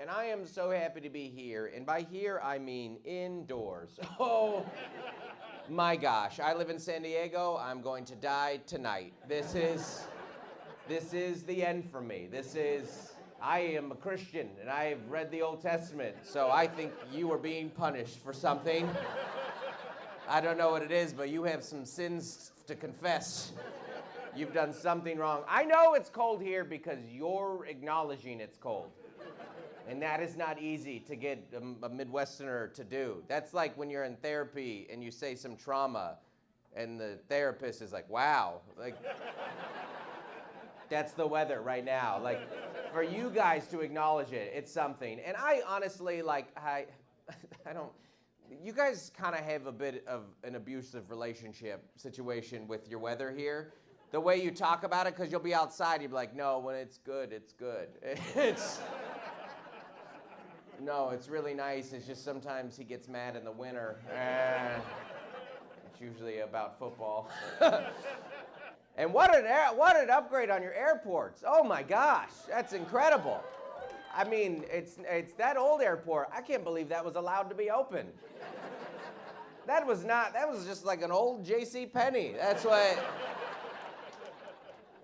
and I am so happy to be here. And by here, I mean indoors. Oh my gosh, I live in San Diego. I'm going to die tonight. This is the end for me. I am a Christian, and I have read the Old Testament, so I think you are being punished for something. I don't know what it is, but you have some sins to confess. You've done something wrong. I know it's cold here because you're acknowledging it's cold. And that is not easy to get a Midwesterner to do. That's like when you're in therapy and you say some trauma, and the therapist is like, wow. Like, that's the weather right now. Like, for you guys to acknowledge it, it's something. And I honestly, like, I don't, you guys kind of have a bit of an abusive relationship situation with your weather here. The way you talk about it, because you'll be outside, you'll be like, no, when it's good, it's good. No, it's really nice. It's just sometimes he gets mad in the winter. It's usually about football. And what an upgrade on your airports. Oh my gosh, that's incredible. I mean, it's that old airport. I can't believe that was allowed to be open. That was just like an old J.C. Penney. That's what.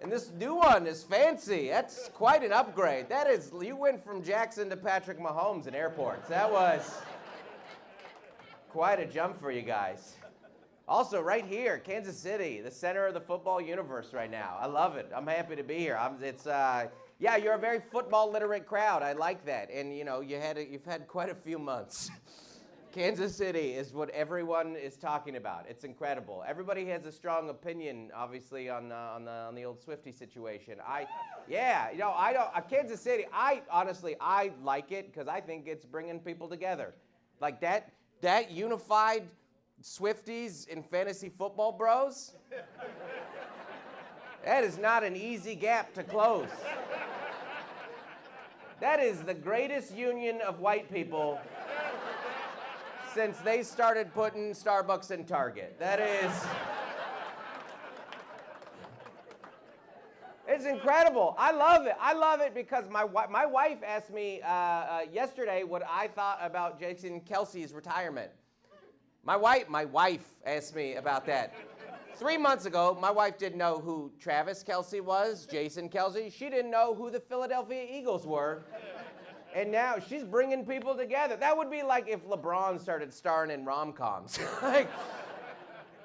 And this new one is fancy. That's quite an upgrade. That is, you went from Jackson to Patrick Mahomes in airports. That was quite a jump for you guys. Also, right here, Kansas City, the center of the football universe right now. I love it. I'm happy to be here. Yeah, you're a very football literate crowd. I like that. And you know, you've had quite a few months. Kansas City is what everyone is talking about. It's incredible. Everybody has a strong opinion, obviously, on the old Swiftie situation. Kansas City. I like it because I think it's bringing people together, like that unified Swifties and fantasy football bros. That is not an easy gap to close. That is the greatest union of white people since they started putting Starbucks in Target. It's incredible. I love it. I love it because my wife asked me yesterday what I thought about Jason Kelce's retirement. My wife asked me about that. 3 months ago, my wife didn't know who Travis Kelce was, Jason Kelce. She didn't know who the Philadelphia Eagles were. And now she's bringing people together. That would be like if LeBron started starring in rom-coms. Like,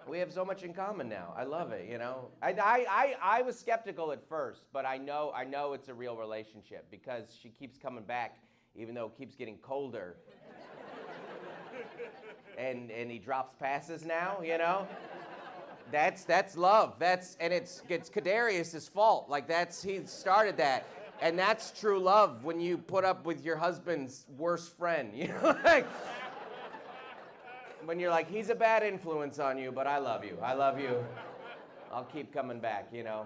we have so much in common now. I love it, you know. I was skeptical at first, but I know it's a real relationship because she keeps coming back, even though it keeps getting colder. And he drops passes now, you know. That's love. It's Kadarius's fault. Like he started that. And that's true love when you put up with your husband's worst friend, you know, like when you're like, he's a bad influence on you, but I love you. I'll keep coming back, you know.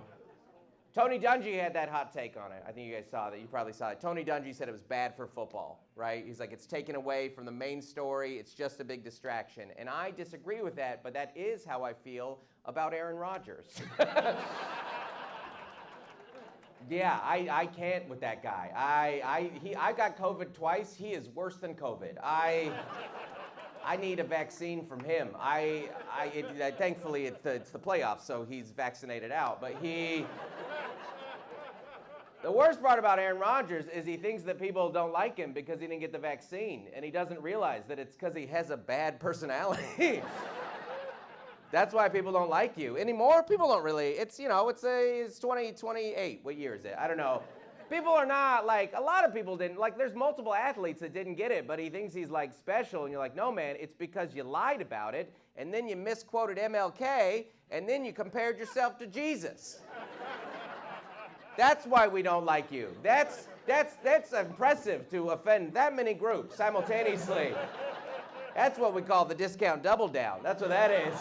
Tony Dungy had that hot take on it. I think you guys saw that. You probably saw it. Tony Dungy said it was bad for football, right? He's like, it's taken away from the main story. It's just a big distraction. And I disagree with that, but that is how I feel about Aaron Rodgers. Yeah, I can't with that guy. I got COVID twice. He is worse than COVID. I need a vaccine from him. Thankfully, it's the playoffs, so he's vaccinated out. But the worst part about Aaron Rodgers is he thinks that people don't like him because he didn't get the vaccine, and he doesn't realize that it's because he has a bad personality. That's why people don't like you anymore. People don't really. It's 2028. What year is it? I don't know. People are not like, a lot of people didn't, like there's multiple athletes that didn't get it, but he thinks he's like special, and you're like, no man, it's because you lied about it, and then you misquoted MLK, and then you compared yourself to Jesus. That's why we don't like you. That's impressive to offend that many groups simultaneously. That's what we call the discount double down. That's what that is.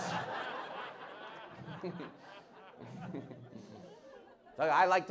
I like to